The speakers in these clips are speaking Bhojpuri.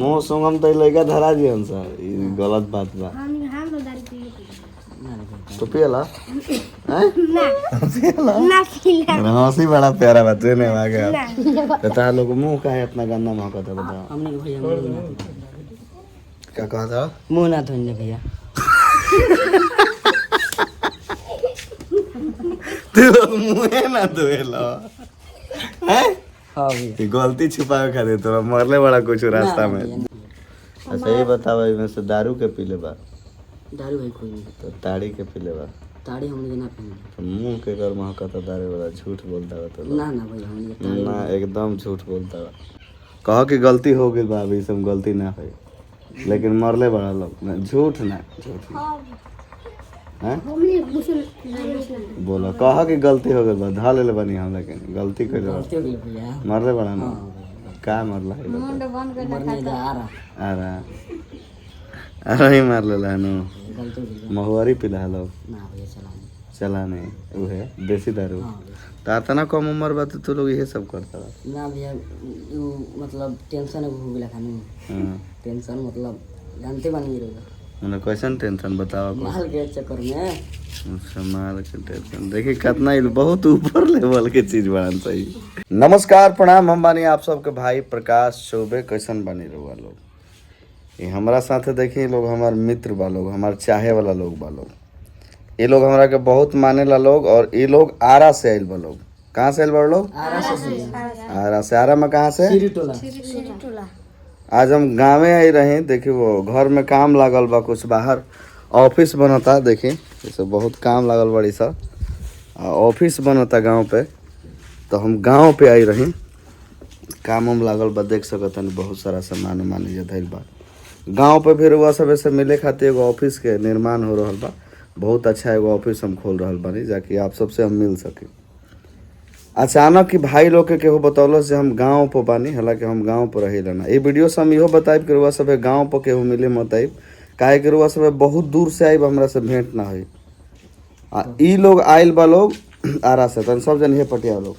मुंह सुंगम तो लड़का धरा दिए सर गलत बात बा तो पियला हंसी बड़ा प्यारा बात है ना आगे बता लोग मुंह का है इतना गंदा महका था बताओ हमने भैया मुंह क्या कहा था ना धोने भैया तू मुंह ना धोएला हैं हाँ भैया गलती छुपावे खातिर तोरा मरले बड़ा कुछ रास्ता में अच्छा ये बताओ इसमें से दारू के पीले बा दारू भाई कोई नहीं तो ताड़ी के पीले बा ताड़ी हमने ना पहने तो मुंह के कर महका था दारू वाला झूठ बोलता बा तो ना ना भैया हमने ताड़ी ना एकदम झूठ बोलता बा कहो कि गलती हो गई बा अभी सब गलती ना हुई लेकिन मरले बड़ा लोग ना झूठ ना झूठ हैं बोलो कहो कि गलती हो गई बा धा ले बनी हम लेकिन गलती कर गलती हो गई भैया मरले बड़ा ना का मरला है मरने जा आ रहा आ रहा अरे ही मार लेला नु गलती हो गई महुआरी पिला लोग ना भैया चला नहीं उहे देसी दारू हाँ ता ना कम उम्र बा तू लोग ये सब करता बा ना भैया मतलब टेंशन हो गया खाने हां टेंशन मतलब जानते बनी रहेगा मने कैसन टेंशन बताओ माल के चक्कर में संभाल के टेंशन देखिए कितना ही बहुत ऊपर लेवल के चीज बना सही नमस्कार प्रणाम हम बानी आप सबके भाई प्रकाश चौबे कैसन बनी रहुआ लोग ये हमारा साथे देखिए लोग हमार मित्र बा लोग हमार चाहे वाला लोग बा लोग ये लोग हमरा के बहुत माने ला लोग और ये लोग आरा से आइल बा लोग कहाँ से आइल बा लोग आरा से आरा में कहाँ से टोला आज हम गाँवे आई रहे देखिए वो घर में काम लागल बा कुछ बाहर ऑफिस बनता देखिए जैसे बहुत काम लागल बड़ी सा ऑफिस बनता गांव पे तो हम गांव पे आई रही काम हम लागल बा देख सकता बहुत सारा सामान उमान धैल बा गांव पे फिर वह सब से मिले खातिर एगो ऑफिस के निर्माण हो रहा बा बहुत अच्छा एगो ऑफिस हम खोल रहा बानी जाकि आप सबसे हम मिल सके अचानक कि भाई लोग के केहू बतौलो से हम गांव पर बानी हालांकि हम गांव पर रही रहना ये वीडियो से हम इहो बताइब कि रुआ सब गांव पर केहू मिले मत आइब काहे कि रुआ सब बहुत दूर से आइब हमरा से भेंट ना हुई ई लोग आइल बा लोग आरा से तन सब जन हे पटिया लोग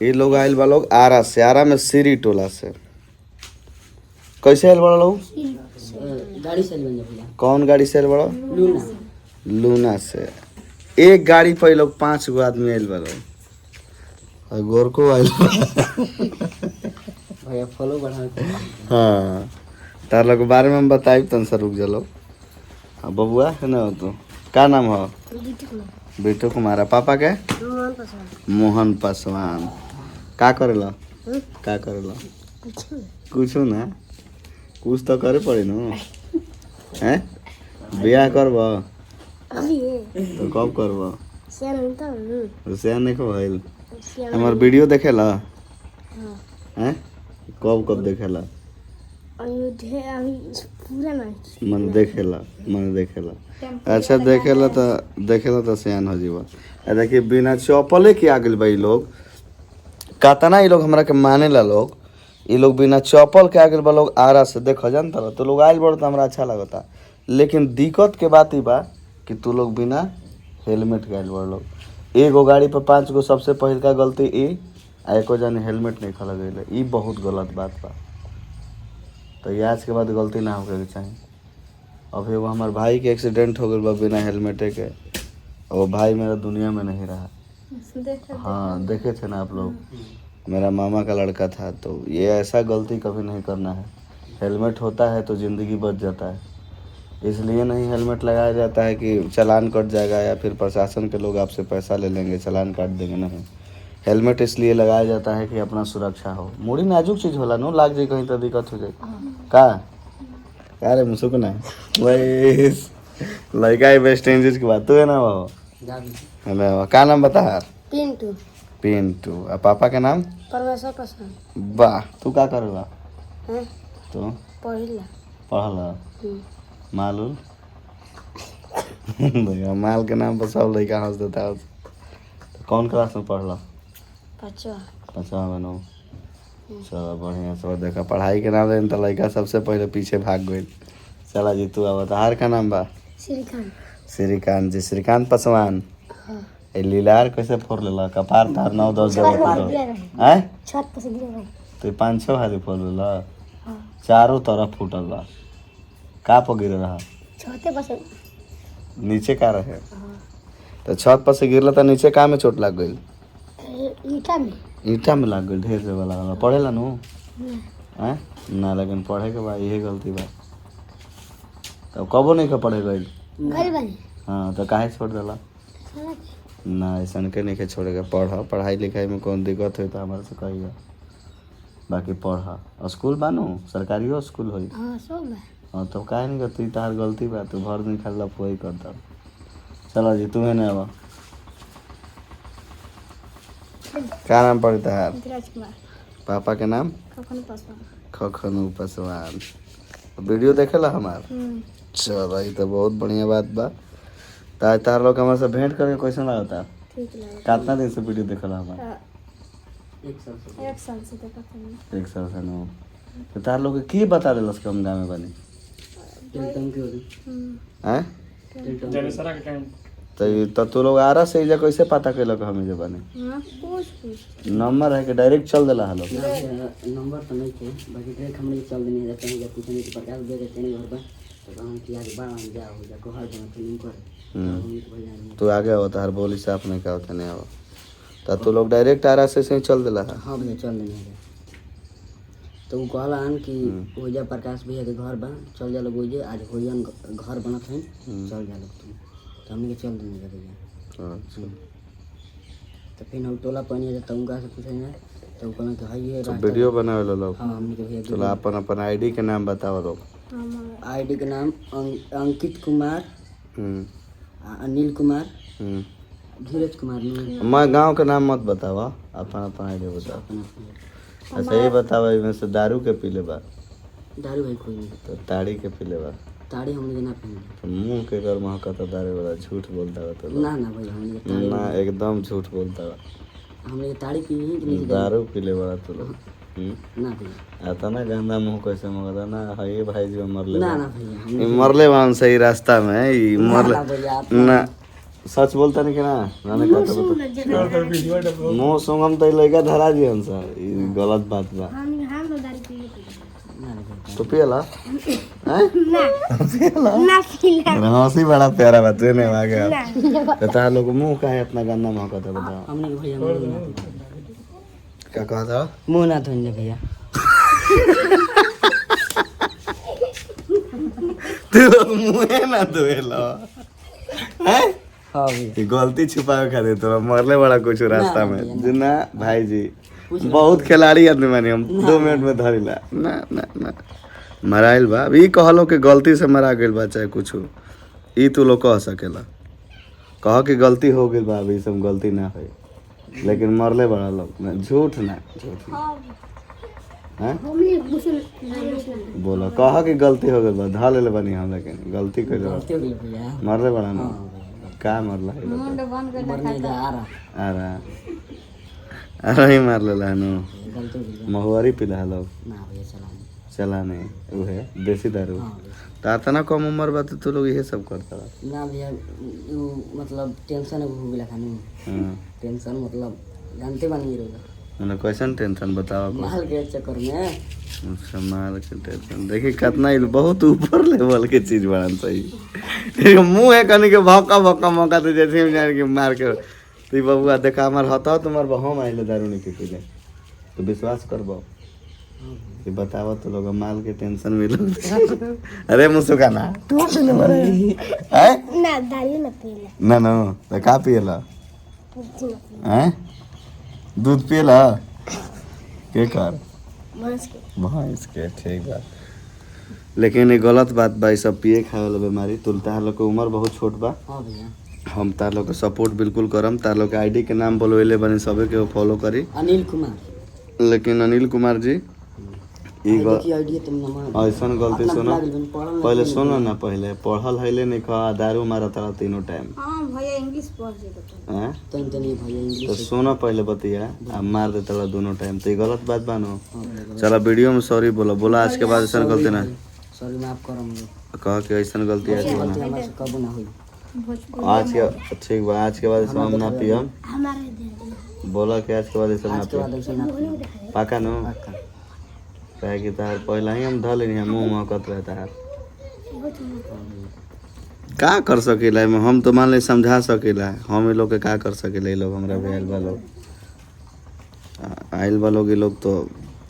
ये लोग आइल बा लोग आरा से आरा में सीरी टोला से कैसे आइल बड़ा लोग गाड़ी से बन जा भैया कौन गाड़ी से आइल बड़ा लूना लूना से एक गाड़ी पे लोग 5 गो आदमी आइल बा लोग और गोरको आइल भैया फॉलो बढ़ा हाँ तार लोग के बारे में हम बताइब तन से रुक जलो हाँ बबुआ है ना तो का नाम हो बिट्टू कुमार पापा के मोहन पासवान का करेला कुछ ना कुछ तो करे पड़ी न हैं बियाह करब तो कब करब सियान नहीं भइल हमार वीडियो देखेला हैं कब देखेला मन देखेला अच्छा देखेला तो सियान हो जीवा देखिए बिना चौपले के आ गइल बा लोग कतना ये लोग हमरा के माने ला लोग ये लोग बिना चौपल के आ गइल बा लोग आरा से देखो जानता तो लोग आइल बड़ तो हमरा अच्छा लगता लेकिन दिक्कत के बात ही बा कि तू लोग बिना हेलमेट के आइल बड़ लोग एगो गाड़ी पर 5 गो सबसे पहिल का गलती ई आ एको जाने हेलमेट नहीं खला गइल ई बहुत गलत बात बा तो ये आज के बाद गलती ना होके चाहिए अब एगो हमार भाई के एक्सीडेंट हो गइल बा बिना हेलमेटे के और वो भाई मेरा दुनिया में नहीं रहा हाँ देखे थे ना आप लोग मेरा मामा का लड़का था तो ये ऐसा गलती कभी नहीं करना है हेलमेट होता है तो ज़िंदगी बच जाता है इसलिए नहीं हेलमेट लगाया जाता है कि चालान कट जाएगा या फिर प्रशासन के लोग आपसे पैसा ले लेंगे चालान काट देंगे नहीं हेलमेट इसलिए लगाया जाता है कि अपना सुरक्षा हो मुड़ी नाजुक चीज़ होला नो लाग जाए कहीं तो दिक्कत हो जाए का रे मुसुक ना वही लड़का बेस्ट इंजीज की बात तो है ना वो हेलो क्या नाम बता पिंटू और पापा के नाम परमेश्वर पासवान वाह तू क्या करेगा तो पढ़ला मालूल भैया माल के नाम पर सब लड़का हंस देता है तो कौन क्लास में पढ़ला 5वां में नो चलो बढ़िया सब देखा पढ़ाई के नाम लेन तो लड़का सबसे पहले पीछे भाग गई चला जी तू अब हार का नाम बा श्रीकांत जी श्रीकांत पासवान लीलार कैसे फोड़ लेला कपार तार 9-10 जगह हैं तो 5-6 हाली फल ला हाँ चारों तरफ फूटल बा का पर गिर रहा छोटे बस नीचे का रहे हाँ तो छत पर से गिरला तो नीचे का में चोट लग गई ईटा में ईटा में लग गई ढेर से वाला पढ़ेला नु ना हैं ना लेकिन पढ़े के बाद यही गलती बा तब कबो नहीं का पढ़े गई घर बने हाँ तो काहे छोड़ देला समझ ना ऐसा के नहीं के छोड़ेगा पढ़ पढ़ाई लिखाई में कौन दिक्कत हो तो हमारे से कहिए बाकी पढ़ स्कूल बानू सरकारियो स्कूल होई हाँ सब बा हाँ तो काहे नहीं करती तार गलती बा तू भर दिन खाली वही करता चलो जी तुम्हें नहीं आवा क्या नाम पड़ता है धीरज कुमार पापा के नाम कखन पासवान खखनू पासवान वीडियो देखेला हमार चलो ये तो बहुत बढ़िया बात बा तार लोग हमारे से भेंट करके कैसा लगता ठीक लगा कितना दिन से वीडियो देखला हमार एक साल से एक साल से देखा था 1 साल से नो तो तार लोग के की बता देलस कि हम गाँव में बनी टेंशन के होगी हैं टेंशन तो तू लोग आरा से इजा कैसे पता कैलक हम जे बनी हाँ पूछ नंबर है कि डायरेक्ट चल देला हलो नंबर तो नहीं थे बाकी ट्रैक हमने चल देने रहते हैं जब पूछने के प्रकाश दे देते हैं घर पर तो कहूँ कि आज बाढ़ जा हो जा को हर जगह फिल्म कर तू आगे हो तार बोली साफ नहीं का होता नहीं हो तो तू लोग डायरेक्ट आरा से ही चल देला है हाँ भैया चल देने हैं तो वो कहला हन कि ओइजा प्रकाश भैया के घर बा चल जा लोग ओइजे आज होइजन घर बनत है चल जा लोग तुम तो हमने के चल देने लगे भैया अच्छा तो फिर हम टोला पानी जाता उनका से पूछेंगे तो वो कहना कि हाँ ये तो वीडियो बनावे लो लोग हाँ हमने के भैया चलो अपन अपन आईडी के नाम बताओ लोग आईडी के नाम अंकित कुमार अनिल कुमार धीरज कुमार नहीं मैं गांव के नाम मत बतावा अपन अपन आईडी बताओ अपना अच्छा ये बतावा इसमें से दारू के पीले बा दारू भाई कोई नहीं तो ताड़ी के पीले बा ताड़ी हमने के ना पहने तो मुंह के कर महकता दारू वाला झूठ बोलता बा तो लोग। ना ना भाई हमने के ताड़ी ना एकदम झूठ बोलता बा हमने के ताड़ी पी नहीं कि नहीं दारू पीले बड़ा तो लोग ना भैया आता ना गंदा मुंह कैसे मगदा ना है भाई जो मरले ना बा। ना भैया हमने ई मरले बान सही रास्ता में ई मरले ना भैया आप ना सच बोलता नहीं कि ना नाने का तो बता मुंह सुंगम तो लइका धरा जी हम सा ई गलत बात बा हम तो दारू पी ना भैया तो पियला हैं पियला ना पीला हंसी बड़ा प्यारा बात तूने आ गया तो तार लोग मुंह काहे इतना गंदा महकता बताओ हमने के भैया मुंह ना धोते। क्या कहा था मुंह ना धोने भैया तू लोग मुंह ना धोएला हैं हाँ भैया ये गलती छुपावे खातिर तो मरले बड़ा कुछ रास्ता में जिना भाई जी बहुत खिलाड़ी आदमी मानी हम 2 मिनट में धरिला ना ना ना मराइल बा अब ई कहलो कि गलती से मरा गेल बा चाहे कुछ ई तू लोग कह सकेला कह कि गलती हो गेल बा अभी सब गलती ना है लेकिन मरले बड़ा लोग ना झूठ ना हैं हमने मुसल बोलो कह कि गलती हो गेल बा धा ले बनी हम लेकिन गलती कर गलती हो गई भैया मरले बड़ा ना हाँ भैया का मरला है बता। मरने जा आ रहा आ रहा अरे ही मार लेला है नो गलती हो गई महुआरी पिला लोग ना भैया चला नहीं चला नहीं उहे देसी दारू हाँ भैया तो इतना कम उम्र बा तो तू लोग ये सब करता रहा ना भैया वो मतलब टेंशन हो गई खाने हाँ टेंशन मतलब जानते बनी रहोगा मैंने कैसन टेंशन बतावा कुछ माल के चक्कर में अच्छा माल के टेंशन देखी कितना ही बहुत ऊपर लेवल के चीज बनन सही मुंह है कनी के भौका भौका मौका तो जैसे हम जान के मार के तो ई बबुआ देखा हमार हता तुम्हार हम आइले दारू नहीं पी ले तो विश्वास करबो ये बतावा तो लोग माल के टेंशन में लोग अरे मुसुका ना तू पीले मरे हैं ना दारू ना पीला ना ना तो का पियला हैं दूध पियला के कर मांस के भैंस के ठीक बा लेकिन ये गलत बात बा ई सब पिए खाए वाला बीमारी तुल तार लोग के उम्र बहुत छोट बा हाँ भैया हम तार लोग के सपोर्ट बिल्कुल करम तार लोग के आईडी के नाम बोलवेले बनी सबे के फॉलो करी अनिल कुमार लेकिन अनिल कुमार जी ई देखिए आइडिया तुम नंबर ऐसन गलती अपना सुनो बुला गेल बनी, पढ़ल ना पहले गेल सुनो ना पहले पढ़ल हैले नहीं खा दारू मारा तारा तीनों टाइम हाँ भैया इंग्लिश पढ़ जेतो हैं तन तनी भैया तो इंग्लिश सुनो पहले बतिया आ मार देता ला दोनों टाइम तो ये गलत बात बा नो हाँ भैया चलो वीडियो में सॉरी बोलो बोला आज के बाद ऐसा गलती ना सॉरी माफ करो मुझे कह के ऐसा गलती आज के बाद गलती हमारे से कबू ना हुई भोजपुरी आज के ठीक बा आज के बाद ऐसा हम ना पियम हमारे दे बोला कि आज के बाद ऐसा ना आज के बाद पियम ऐसे ना पाका नो पक्का कहे कि तार पहला ही हम धऽ लेनी है मुँह महकत रहे तार का कर सकेला एमे हम तो मान ले समझा सकेला हम ये लोग के का कर सकेला ये लोग हमरा भी आइल बा लोग ये लोग तो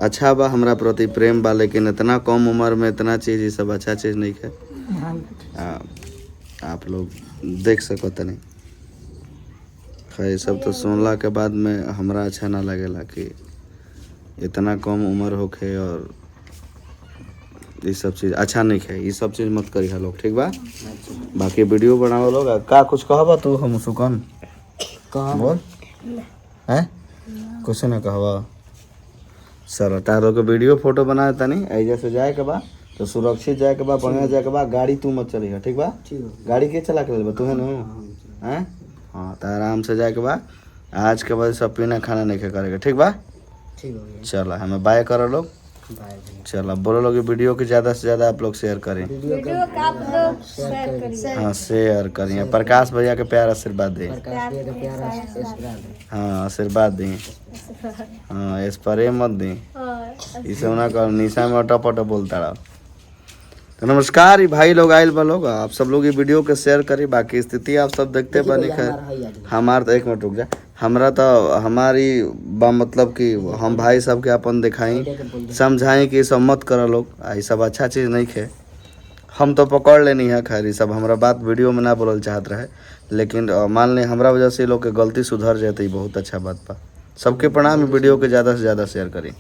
अच्छा बा हमरा प्रति प्रेम बा लेकिन इतना कम उम्र में इतना चीज़ ये सब अच्छा चीज़ नहीं है आप लोग देख सकत नहीं ये सब तो सुनला के बाद में हमरा अच्छा ना लगेला कि इतना कम उम्र होके और ये सब चीज़ अच्छा नहीं है ये सब चीज़ मत करी लोग ठीक बा बाकी वीडियो बनाओ लोग का कुछ कहबा तू हम सुकन बोल हैं कुछ ना कहबा सर तारो के वीडियो फोटो बनाए तनी ऐजा से जाए के बा तो सुरक्षित जाए के बा बढ़िया जाए के बा गाड़ी तू मत चली ठीक बा गाड़ी के चला के ले तू है ना हैं हाँ तो आराम से जाए के बा आज के बाद सब पीना खाना नहीं करेगा ठीक बा ठीक हो गया चला हमें बाय करो लोग बाय भैया चलो बोलो लोग वीडियो की ज़्यादा से ज़्यादा आप लोग शेयर करें वीडियो का आप लोग शेयर करिए हाँ शेयर करिए प्रकाश भैया के प्यार आशीर्वाद दें प्रकाश भैया का प्यारा आशीर्वाद है हाँ आशीर्वाद दें हाँ स्प्रे मत दें और इसे ना कर निशा में अटो पटो बोलता रहा तो नमस्कार ये भाई लोग आयल बा लोग आप सब लोग ये वीडियो के शेयर करी बाकी स्थिति आप सब देखते बनी खैर हमार तो एक मिनट रुक जा हमरा तो हमारी बा मतलब कि हम भाई सब के अपन दिखाई समझाएं कि ये सब मत करो लोग ये सब अच्छा चीज़ नहीं है हम तो पकड़ लेनी है खैर ये सब हमारा बात वीडियो में ना बोलल चाहत रहे लेकिन मान लें हमरा वजह से लोग के गलती सुधर जाते बहुत अच्छा बात बा सबके प्रणाम वीडियो के ज़्यादा से ज़्यादा शेयर करी